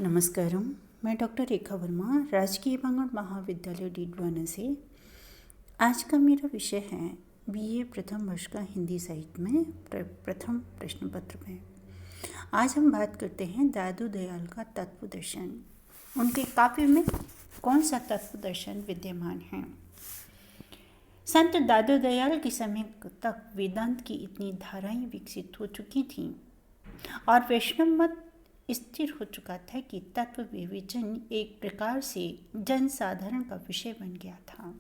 नमस्कारम। मैं डॉक्टर रेखा वर्मा, राजकीय बांगड़ महाविद्यालय डीडवाना से। आज का मेरा विषय है बीए प्रथम वर्ष का हिंदी साहित्य में प्रथम प्रश्न पत्र में। आज हम बात करते हैं दादू दयाल का तत्व दर्शन। उनके काव्य में कौन सा तत्व दर्शन विद्यमान है? संत दादू दयाल के समय तक वेदांत की इतनी धाराएं विकसित हो चुकी थीं और वैष्णव मत स्थिर हो चुका था कि तत्व विवेचन एक प्रकार से जनसाधारण का विषय बन गया था।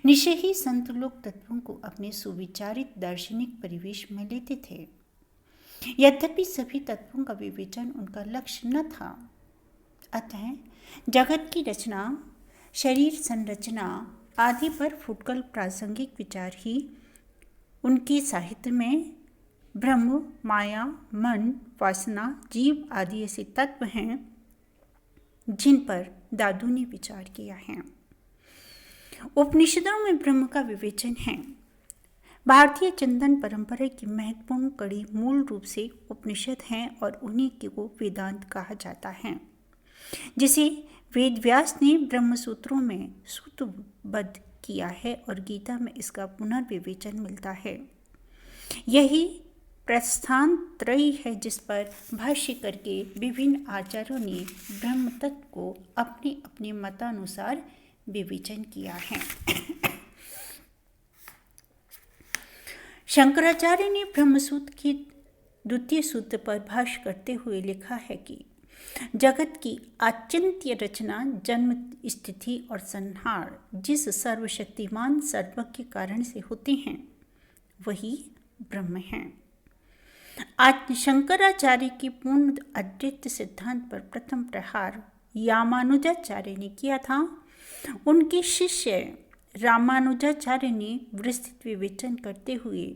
निश्चय ही संत लोग तत्वों को अपने सुविचारित दार्शनिक परिवेश में लेते थे। यद्यपि सभी तत्वों का विवेचन उनका लक्ष्य न था। अतः जगत की रचना, शरीर संरचना आदि पर फुटकर प्रासंगिक विचार ही उनके साहित्य में ब्रह्म, माया, मन, वासना, जीव आदि ऐसे तत्व हैं जिन पर दादू ने विचार किया है। उपनिषदों में ब्रह्म का विवेचन है। भारतीय चिंतन परंपरा की महत्वपूर्ण कड़ी मूल रूप से उपनिषद हैं और उन्हीं को वेदांत कहा जाता है, जिसे वेद व्यास ने ब्रह्म सूत्रों में सूत्रबद्ध किया है और गीता में इसका पुनर्विवेचन मिलता है। यही प्रस्थान त्रयी है जिस पर भाष्य करके विभिन्न आचार्यों ने ब्रह्म तत्व को अपने अपने मतानुसार विवेचन किया है। शंकराचार्य ने ब्रह्मसूत्र के द्वितीय सूत्र पर भाष्य करते हुए लिखा है कि जगत की अचिंत्य रचना, जन्म, स्थिति और संहार जिस सर्वशक्तिमान सर्वज्ञ के कारण से होते हैं वही ब्रह्म है। आज शंकराचार्य के पूर्ण अद्वैत सिद्धांत पर प्रथम प्रहार रामानुजाचार्य ने किया था। उनके शिष्य रामानुजाचार्य ने विस्तृत विवेचन करते हुए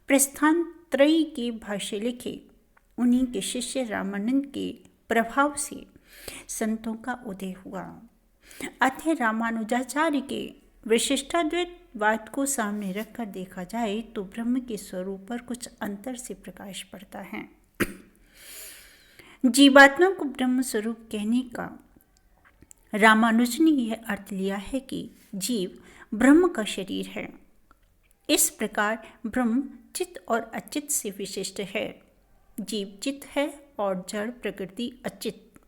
प्रस्थान त्रयी के भाष्य लिखे। उन्हीं के शिष्य रामानंद के प्रभाव से संतों का उदय हुआ। अतः रामानुजाचार्य के विशिष्टाद्वैत बात को सामने रखकर देखा जाए तो ब्रह्म के स्वरूप पर कुछ अंतर से प्रकाश पड़ता है। जीवात्मा को ब्रह्म स्वरूप कहने का रामानुज ने यह अर्थ लिया है कि जीव ब्रह्म का शरीर है। इस प्रकार ब्रह्म चित्त और अचित्त से विशिष्ट है। जीव चित्त है और जड़ प्रकृति अचित्त।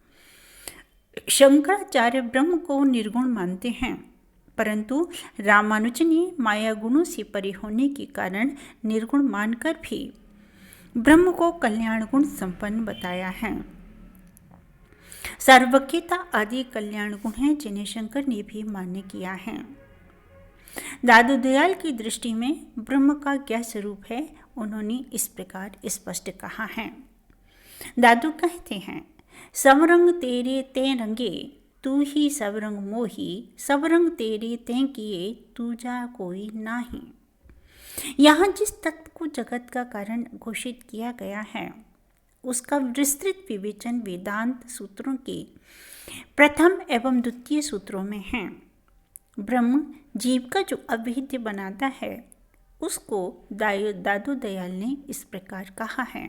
शंकराचार्य ब्रह्म को निर्गुण मानते हैं, परंतु रामानुज ने माया गुणों से परे होने के कारण निर्गुण मानकर भी ब्रह्म को कल्याण गुण संपन्न बताया है। सर्वज्ञता आदि कल्याण गुण हैं जिन्हें शंकर ने भी मान्य किया है। दादू दयाल की दृष्टि में ब्रह्म का क्या स्वरूप है, उन्होंने इस प्रकार स्पष्ट कहा है। दादू कहते हैं, सब रंग तेरे ते रंगे, तू ही सब रंग मोही, सब रंग तेरे ते किए, तू जा कोई नाही। यहाँ जिस तत्व को जगत का कारण घोषित किया गया है उसका विस्तृत विवेचन वेदांत सूत्रों के प्रथम एवं द्वितीय सूत्रों में है। ब्रह्म जीव का जो अभेद्य बनाता है उसको दादू दयाल ने इस प्रकार कहा है।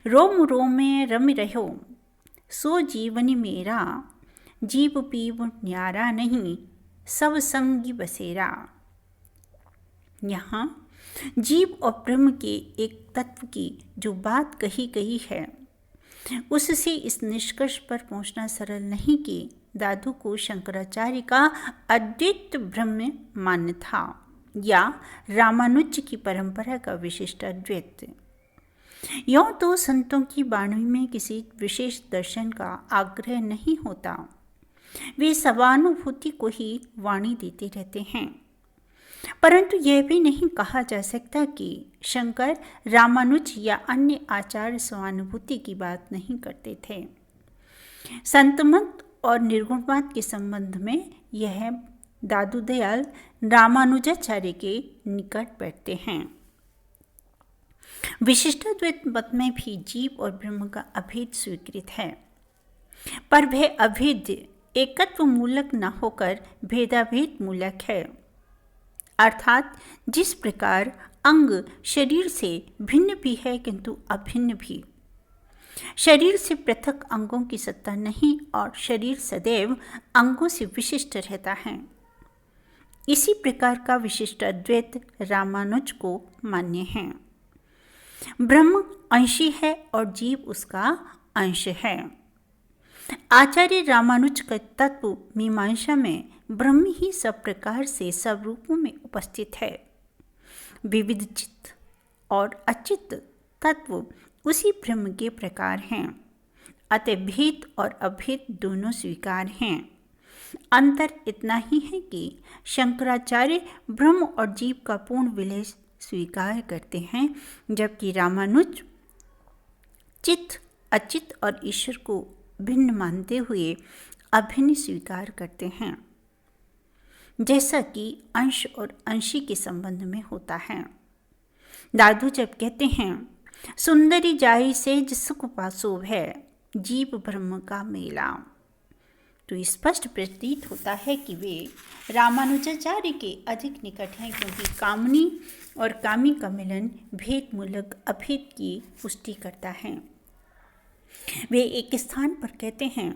रोम रोमे रम रहो, सो जीवन मेरा, जीव पीव न्यारा नहीं, सब संगी बसेरा। यहाँ जीव और ब्रह्म के एक तत्व की जो बात कही गई है उससे इस निष्कर्ष पर पहुंचना सरल नहीं कि दादू को शंकराचार्य का अद्वैत ब्रह्म मान्य था या रामानुज की परंपरा का विशिष्ट अद्वैत। यूं तो संतों की वाणी में किसी विशेष दर्शन का आग्रह नहीं होता, वे सवानुभूति को ही वाणी देते रहते हैं। परंतु यह भी नहीं कहा जा सकता कि शंकर, रामानुज या अन्य आचार्य स्वानुभूति की बात नहीं करते थे। संतमत और निर्गुणवाद के संबंध में यह दादू दयाल रामानुजाचार्य के निकट बैठते हैं। विशिष्टाद्वैत मत में भी जीव और ब्रह्म का अभेद स्वीकृत है, पर वह अभेद एकत्व मूलक न होकर भेदाभेद मूलक है। अर्थात जिस प्रकार अंग शरीर से भिन्न भी है किंतु अभिन्न भी, शरीर से पृथक अंगों की सत्ता नहीं और शरीर सदैव अंगों से विशिष्ट रहता है। इसी प्रकार का विशिष्ट अद्वैत रामानुज को मान्य है। ब्रह्म अंशी है और जीव उसका अंश है। आचार्य रामानुज का तत्व मीमांसा में ब्रह्म ही सब प्रकार से सब रूपों में उपस्थित है। विविध चित्त और अचित्त तत्व उसी ब्रह्म के प्रकार हैं। अतः भेद और अभेद दोनों स्वीकार हैं। अंतर इतना ही है कि शंकराचार्य ब्रह्म और जीव का पूर्ण विलय स्वीकार करते हैं, जबकि रामानुज चित्त, अचित्त और ईश्वर को भिन्न मानते हुए अभिन्न स्वीकार करते हैं, जैसा कि अंश और अंशी के संबंध में होता है। दादू जब कहते हैं सुंदरी जाई सेज सुख पासो है जीव ब्रह्म का मेला, तो स्पष्ट प्रतीत होता है कि वे रामानुजाचार्य के अधिक निकट हैं, क्योंकि कामनी और कामी का मिलन भेद मूलक अभेद की पुष्टि करता है। वे एक स्थान पर कहते हैं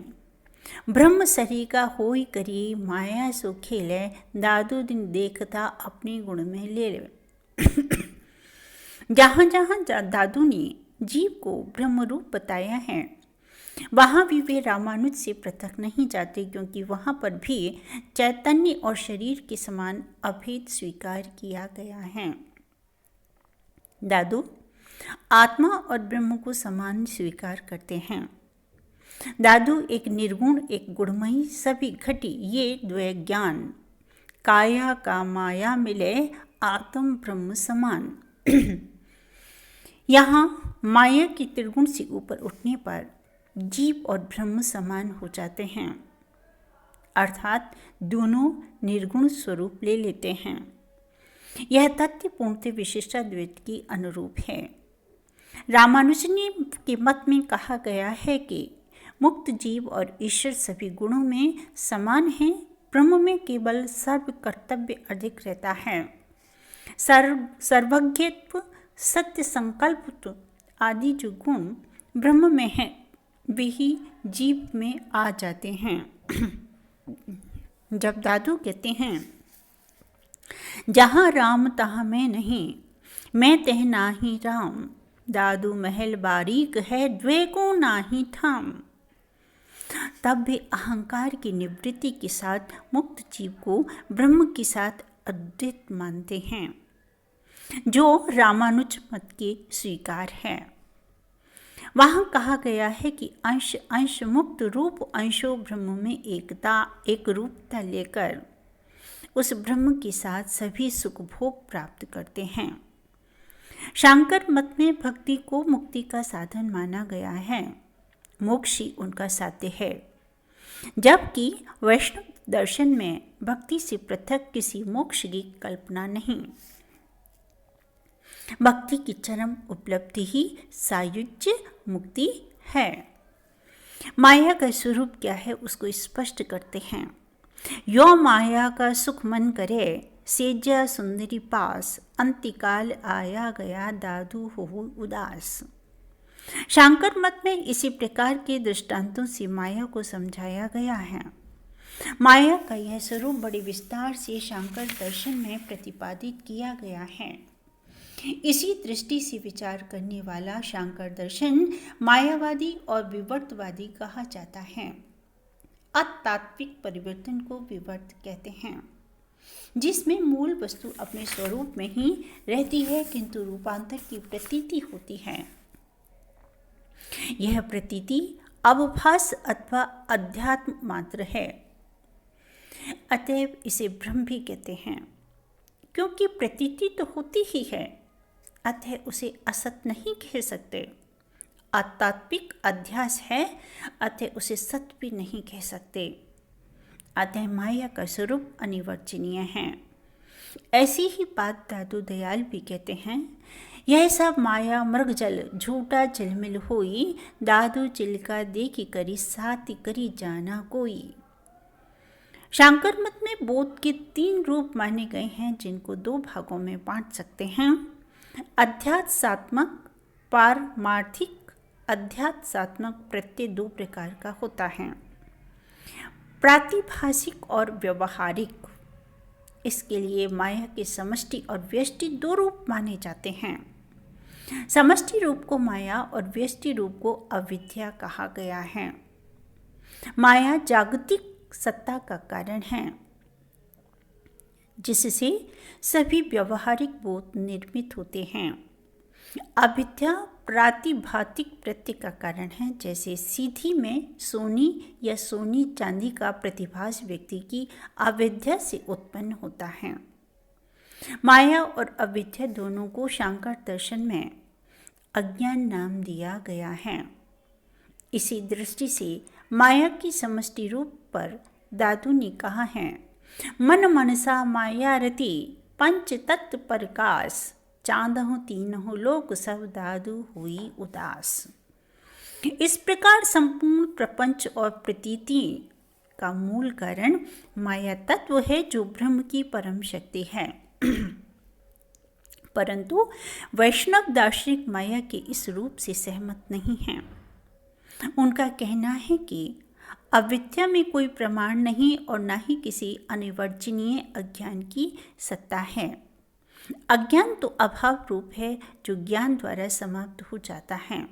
ब्रह्म सरीका होई करी माया सो खेले दादू दिन देखता अपने गुण में ले ले। जहाँ जहाँ दादू ने जीव को ब्रह्म रूप बताया है, वहाँ भी वे रामानुज से पृथक नहीं जाते, क्योंकि वहाँ पर भी चैतन्य और शरीर के समान अभेद स्वीकार किया गया है। दादू आत्मा और ब्रह्म को समान स्वीकार करते हैं। दादू एक निर्गुण, एक गुणमयी, सभी घटी ये द्वय ज्ञान काया का माया मिले आत्म ब्रह्म समान। यहाँ माया की त्रिगुण से ऊपर उठने पर जीव और ब्रह्म समान हो जाते हैं, अर्थात दोनों निर्गुण स्वरूप ले लेते हैं। यह तथ्य पूर्णतः विशिष्टाद्वैत की अनुरूप है। रामानुजन के मत में कहा गया है कि मुक्त जीव और ईश्वर सभी गुणों में समान हैं, ब्रह्म में केवल सर्व कर्तव्य अधिक रहता है। सर्वज्ञत्व, सत्य संकल्प आदि जो गुण ब्रह्म में हैं, वे ही जीव में आ जाते हैं। जब दादू कहते हैं जहाँ राम तहाँ मैं नहीं, मैं तह नाही राम, दादू महल बारीक है द्वे को नाही ठाम, तब वे अहंकार की निवृत्ति के साथ मुक्त जीव को ब्रह्म के साथ अद्वैत मानते हैं, जो रामानुज मत के स्वीकार है। वहाँ कहा गया है कि अंश अंश मुक्त रूप अंशों ब्रह्म में एक रूपता लेकर उस ब्रह्म के साथ सभी सुख भोग प्राप्त करते हैं। शांकर मत में भक्ति को मुक्ति का साधन माना गया है, मोक्ष ही उनका साध्य है, जबकि वैष्णव दर्शन में भक्ति से पृथक किसी मोक्ष की कल्पना नहीं। भक्ति की चरम उपलब्धि ही सायुज्य मुक्ति है। माया का स्वरूप क्या है उसको स्पष्ट करते हैं। यो माया का सुख मन करे सेजा सुंदरी पास, अंतिकाल आया गया दादू हो उदास। शांकर मत में इसी प्रकार के दृष्टांतों से माया को समझाया गया है। माया का यह स्वरूप बड़े विस्तार से शांकर दर्शन में प्रतिपादित किया गया है। इसी दृष्टि से विचार करने वाला शांकर दर्शन मायावादी और विवर्तवादी कहा जाता है। अतात्विक परिवर्तन को विवर्त कहते हैं, जिसमें मूल वस्तु अपने स्वरूप में ही रहती है, किंतु रूपांतर की प्रतीति होती है। यह प्रतीति अवभास अथवा अध्यात्म मात्र है, अतएव इसे भ्रम भी कहते हैं। क्योंकि प्रतीति तो होती ही है, अतः उसे असत नहीं कह सकते। अतात्विक अध्यास है, अतः उसे सत्य भी नहीं कह सकते। अतः माया का स्वरूप अनिवर्चनीय है। ऐसी ही बात दादू दयाल भी कहते हैं। यह सब माया मृग जल झूठा चिलमिल होई, दादू चिलका देखी करी साति करी जाना कोई। शांकर मत में बोध के 3 रूप माने गए हैं, जिनको 2 भागों में बांट सकते हैं। अध्यात्मात्मक, पारमार्थिक अध्यात्मात्मक प्रत्यय दो प्रकार का होता है, प्रातिभाषिक और व्यवहारिक। इसके लिए माया के समष्टि और व्यष्टि दो रूप माने जाते हैं। समष्टि रूप को माया और व्यष्टि रूप को अविद्या कहा गया है। माया जागतिक सत्ता का कारण है, जिससे सभी व्यवहारिक बोध निर्मित होते हैं। अविद्या प्रातिभातिक प्रत्यय का कारण है, जैसे सीधी में सोनी या सोनी चांदी का प्रतिभास व्यक्ति की अविद्या से उत्पन्न होता है। माया और अविद्या दोनों को शांकर दर्शन में अज्ञान नाम दिया गया है। इसी दृष्टि से माया की समष्टि रूप पर दादू ने कहा है, मन मनसा माया रति पंच तत्व प्रकाश, चांदहु तीनहु लोक सब दादू हुई उदास। इस प्रकार संपूर्ण प्रपंच और प्रतीति का मूल कारण माया तत्व है, जो ब्रह्म की परम शक्ति है। परंतु वैष्णव दार्शनिक माया के इस रूप से सहमत नहीं हैं। उनका कहना है कि अविद्या में कोई प्रमाण नहीं और न ही किसी अनिवर्जनीय अज्ञान की सत्ता है। अज्ञान तो अभाव रूप है, जो ज्ञान द्वारा समाप्त हो जाता है।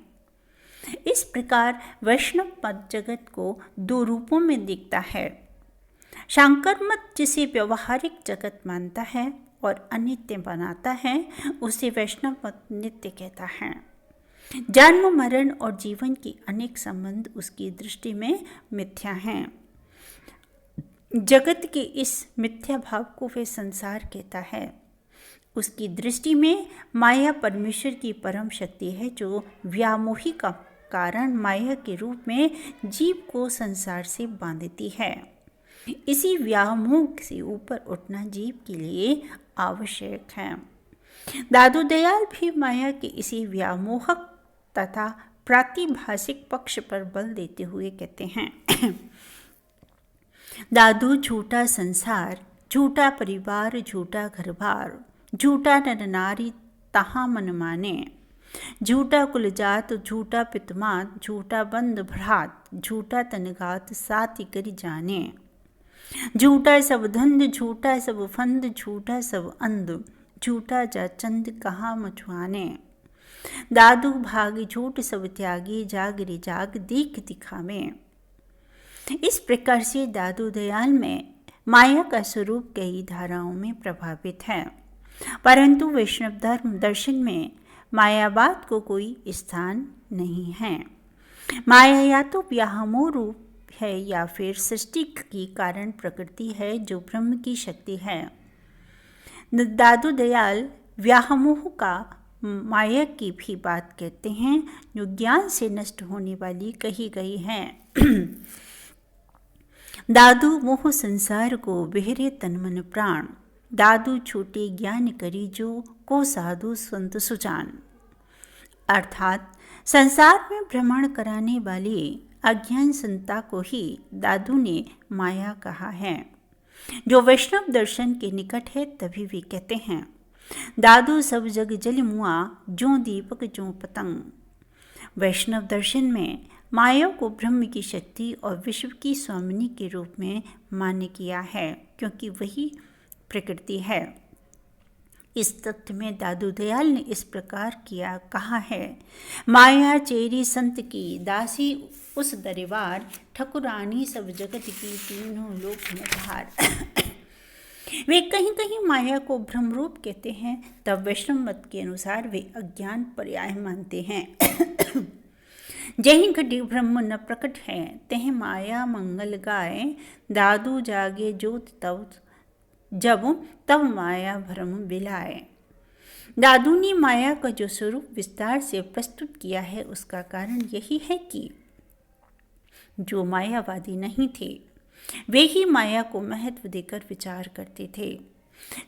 इस प्रकार वैष्णव मत जगत को दो रूपों में दिखता है। शांकर मत जिसे व्यवहारिक जगत मानता है और अनित्य बनाता है, उसे वैष्णव मत नित्य कहता है। जन्म मरण और जीवन के अनेक संबंध उसकी दृष्टि में मिथ्या हैं। जगत के इस मिथ्या भाव को वे संसार कहता है। उसकी दृष्टि में माया परमेश्वर की परम शक्ति है, जो व्यामोही का कारण माया के रूप में जीव को संसार से बांधती है। इसी व्यामोह से ऊपर उठना जीव के लिए आवश्यक है। दादू दयाल भी माया के इसी व्यामोहक तथा प्रातिभाषिक पक्ष पर बल देते हुए कहते हैं, दादू झूठा संसार, झूठा परिवार, झूठा घर बार, झूठा नर नारी तहाँ मन माने, झूठा कुलजात, झूठा पितमात, झूठा बंद भ्रात, झूठा तनगात साति करी जाने, झूठा सब धंध, झूठा सब फंद, झूठा सब अंध, झूठा जा चंद कहाँ मछुआने, दादू भागी झूठ सब त्यागी, जागरे जाग दीख दिखावे। इस प्रकार से दादू दयाल में माया का स्वरूप कई धाराओं में प्रभावित है, परंतु वैष्णव धर्म दर्शन में मायावाद को कोई स्थान नहीं है। माया या तो व्यामोह रूप है या फिर सृष्टि की कारण प्रकृति है, जो ब्रह्म की शक्ति है। दादू दयाल व्यामोह का माया की भी बात कहते हैं, जो ज्ञान से नष्ट होने वाली कही गई है। दादू मोह संसार को बेहरे तन मन प्राण, दादू छूटे ज्ञान करी जो को साधु संत सुजान। अर्थात संसार में भ्रमण कराने वाली अज्ञान संता को ही दादू ने माया कहा है। जो वैष्णव दर्शन के निकट है, तभी वे कहते हैं, दादू सब जग जल मुआ, जो दीपक जो पतंग। वैष्णव दर्शन में माया को ब्रह्म की शक्ति और विश्व की स्वामिनी के रूप में मान्य किया है, क्योंकि वही प्रकृति है। इस तथ्य में दादू दयाल ने इस प्रकार कहा है, माया चेरी संत की दासी उस दरबार, ठकुरानी सब जगत की तीनों लोक में धार। वे कहीं कहीं माया को ब्रह्म रूप कहते हैं, तब वैष्णव मत के अनुसार वे अज्ञान पर्याय मानते हैं। जहीं घटी ब्रह्म न प्रकट है, तह माया मंगल गाय, दादू जागे ज्योत तब जब तब माया भ्रम बिलाए। दादू ने माया का जो स्वरूप विस्तार से प्रस्तुत किया है, उसका कारण यही है कि जो मायावादी नहीं थे, वे ही माया को महत्व देकर विचार करते थे।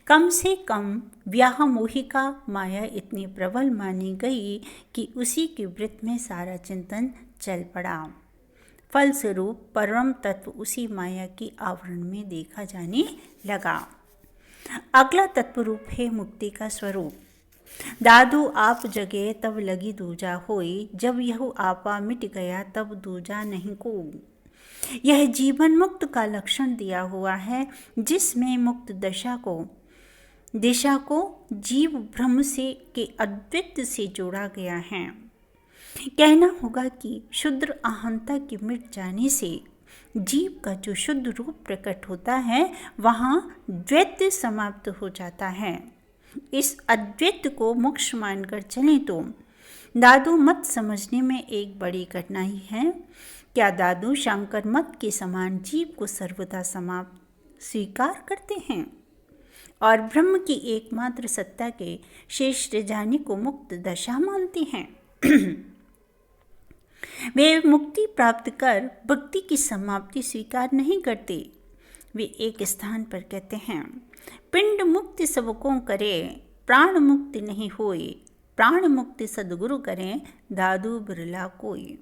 कम से कम व्यामोहिका माया इतनी प्रबल मानी गई कि उसी के वृत्त में सारा चिंतन चल पड़ा। फलस्वरूप परम तत्व उसी माया की आवरण में देखा जाने लगा। अगला तत्व रूप है मुक्ति का स्वरूप। दादू आप जगे तब लगी दूजा होई, जब यह आपा मिट गया तब दूजा नहीं को। यह जीवन मुक्त का लक्षण दिया हुआ है, जिसमें मुक्त दिशा को जीव ब्रह्म से के अद्वैत से जोड़ा गया है। कहना होगा कि शुद्र अहंता के मिट जाने से जीव का जो शुद्ध रूप प्रकट होता है, वहाँ द्वैत समाप्त हो जाता है। इस अद्वैत को मोक्ष मानकर चलें तो दादू मत समझने में एक बड़ी कठिनाई है। क्या दादू शंकर मत के समान जीव को सर्वदा समाप्त स्वीकार करते हैं और ब्रह्म की एकमात्र सत्ता के शेष रह जाने को मुक्त दशा मानते हैं? वे मुक्ति प्राप्त कर भक्ति की समाप्ति स्वीकार नहीं करते। वे एक स्थान पर कहते हैं, पिंड मुक्ति सबको करे, प्राण मुक्ति नहीं होए, प्राण मुक्ति सद्गुरु करें, दादू बिरला कोई।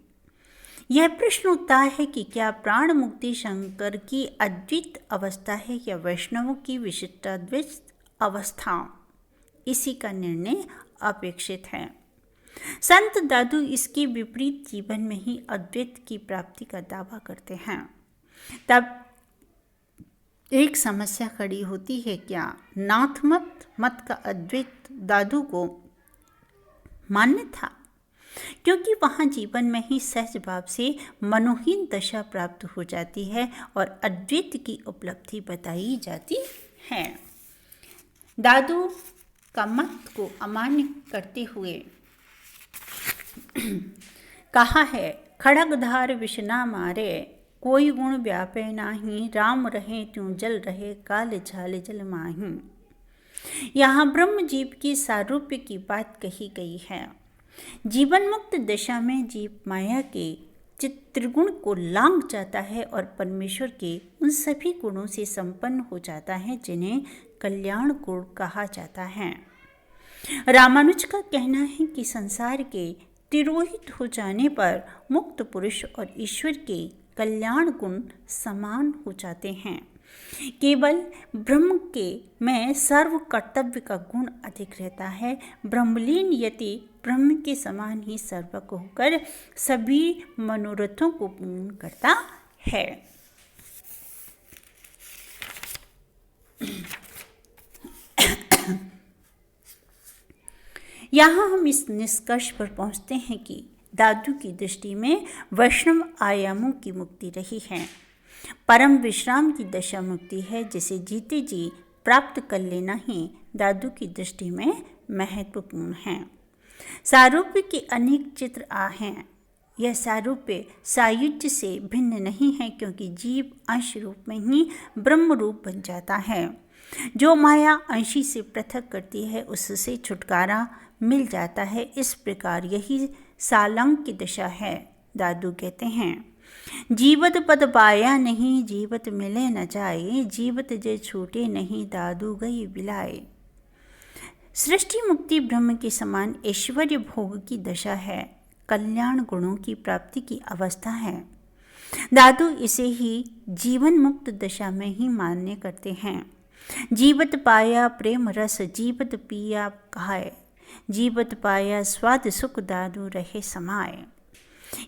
यह प्रश्न उठता है कि क्या प्राण मुक्ति शंकर की अद्वित अवस्था है या वैष्णवों की विशिष्टाद्वैत अवस्था? इसी का निर्णय अपेक्षित है। संत दादू इसके विपरीत जीवन में ही अद्वैत की प्राप्ति का दावा करते हैं। तब एक समस्या खड़ी होती है, क्या नाथ मत का अद्वैत दादू को मान्य था? क्योंकि वहाँ जीवन में ही सहज भाव से मनोहीन दशा प्राप्त हो जाती है और अद्वैत की उपलब्धि बताई जाती है। दादू का मत को अमान्य करते हुए कहा है, खड़गधार विषना मारे, कोई गुण व्यापे नाही, राम रहे त्यों जल रहे, काल छाल जल माही। यहाँ ब्रह्म जीव की सारूप्य की बात कही गई है। जीवन मुक्त दशा में जीव माया के चित्तगुण को लांघ जाता है और परमेश्वर के उन सभी गुणों से संपन्न हो जाता है जिन्हें कल्याण गुण कहा जाता है। रामानुज का कहना है कि संसार के तिरोहित हो जाने पर मुक्त पुरुष और ईश्वर के कल्याण गुण समान हो जाते हैं। केवल ब्रह्म के में सर्व कर्तव्य का गुण अधिक रहता है। ब्रह्मलीन यति ब्रह्म के समान ही सर्वज्ञ होकर सभी मनोरथों को पूर्ण करता है। यहाँ हम इस निष्कर्ष पर पहुँचते हैं कि दादू की दृष्टि में वैष्णव आयामों की मुक्ति रही है। परम विश्राम की दशा मुक्ति है, जिसे जीते जी प्राप्त कर लेना ही दादू की दृष्टि में महत्वपूर्ण है। सारूप्य के अनेक चित्र हैं। यह सारूप्य सायुज्य से भिन्न नहीं है, क्योंकि जीव अंश रूप में ही ब्रह्म रूप बन जाता है। जो माया अंशी से पृथक करती है, उससे छुटकारा मिल जाता है। इस प्रकार यही सालंग की दशा है। दादू कहते हैं, जीवत पद पाया नहीं, जीवत मिले न जाए, जीवत जे छूटे नहीं, दादू गई बिलाए। सृष्टि मुक्ति ब्रह्म के समान ऐश्वर्य भोग की दशा है, कल्याण गुणों की प्राप्ति की अवस्था है। दादू इसे ही जीवन मुक्त दशा में ही मान्य करते हैं। जीवत पाया प्रेम रस, जीवत पिया कहाय, जीवत पाया स्वाद सुख, दादू रहे समाए।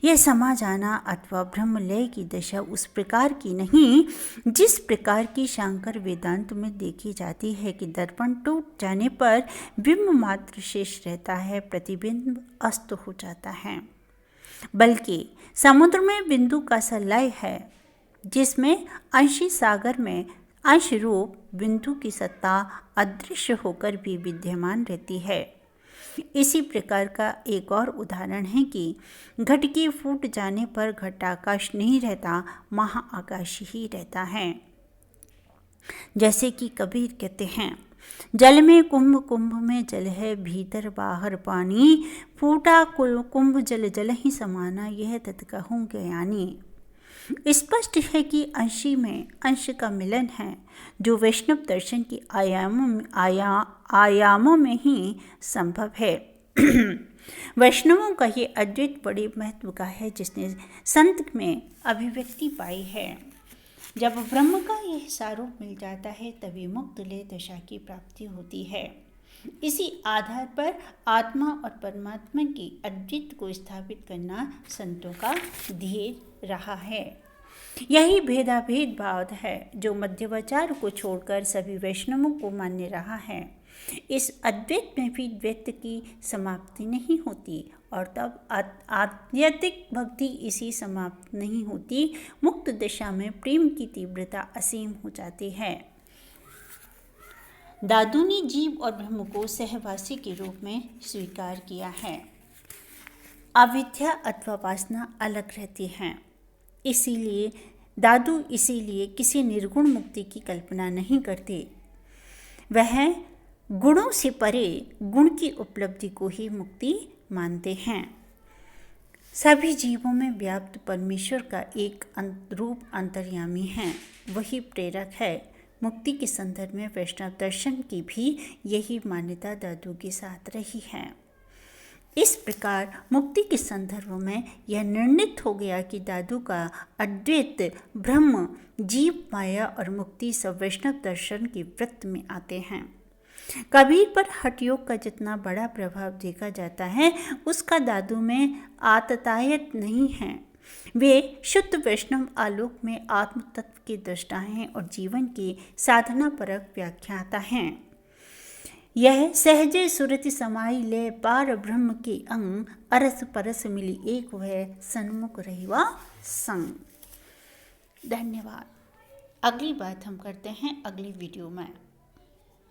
यह समा जाना अथवा ब्रह्मलय की दशा उस प्रकार की नहीं जिस प्रकार की शांकर वेदांत में देखी जाती है कि दर्पण टूट जाने पर बिंब मात्र शेष रहता है, प्रतिबिंब अस्त हो जाता है। बल्कि समुद्र में बिंदु का सा लय है, जिसमें अंशी सागर में अंश रूप बिंदु की सत्ता अदृश्य होकर भी विद्यमान रहती है। इसी प्रकार का एक और उदाहरण है कि घट के फूट जाने पर घटाकाश नहीं रहता, महाआकाश ही रहता है। जैसे कि कबीर कहते हैं, जल में कुंभ, कुंभ में जल है, भीतर बाहर पानी, फूटा कुंभ जल जल ही समाना, यह तत् कहूँ ज्ञानी। स्पष्ट है कि अंशी में अंश का मिलन है, जो वैष्णव दर्शन की आयामों में ही संभव है। वैष्णवों का ये अद्वैत बड़े महत्व का है, जिसने संत में अभिव्यक्ति पाई है। जब ब्रह्म का यह सारूप मिल जाता है, तभी मुक्त लय दशा की प्राप्ति होती है। इसी आधार पर आत्मा और परमात्मा की अद्वित को स्थापित करना संतों का ध्येय रहा है। यही भेदाभेद भाव है जो मध्यवाचार को छोड़कर सभी वैष्णवों को मान्य रहा है। इस अद्वैत में भी द्वैत की समाप्ति नहीं होती और तब आध्यात्मिक भक्ति इसी समाप्त नहीं होती। मुक्त दशा में प्रेम की तीव्रता असीम हो जाती है। दादू ने जीव और ब्रह्म को सहवासी के रूप में स्वीकार किया है। अविद्या अथवा वासना अलग रहती हैं। इसीलिए किसी निर्गुण मुक्ति की कल्पना नहीं करते। वह गुणों से परे गुण की उपलब्धि को ही मुक्ति मानते हैं। सभी जीवों में व्याप्त परमेश्वर का एक रूप अंतर्यामी है, वही प्रेरक है। मुक्ति के संदर्भ में वैष्णव दर्शन की भी यही मान्यता दादू के साथ रही है। इस प्रकार मुक्ति के संदर्भ में यह निर्णित हो गया कि दादू का अद्वैत ब्रह्म, जीव, माया और मुक्ति सब वैष्णव दर्शन के वृत्त में आते हैं। कबीर पर हठ योग का जितना बड़ा प्रभाव देखा जाता है उसका दादू में आततायत नहीं है। वे शुद्ध वैष्णव आलोक में आत्म तत्व के दृष्टा हैं और जीवन के साधना परक व्याख्याता हैं। यह सहजे सुरति समाई ले पार ब्रह्म के अंग, अरस परस मिली एक वह सन्मुख रहिवा संग। धन्यवाद। अगली बात हम करते हैं अगली वीडियो में।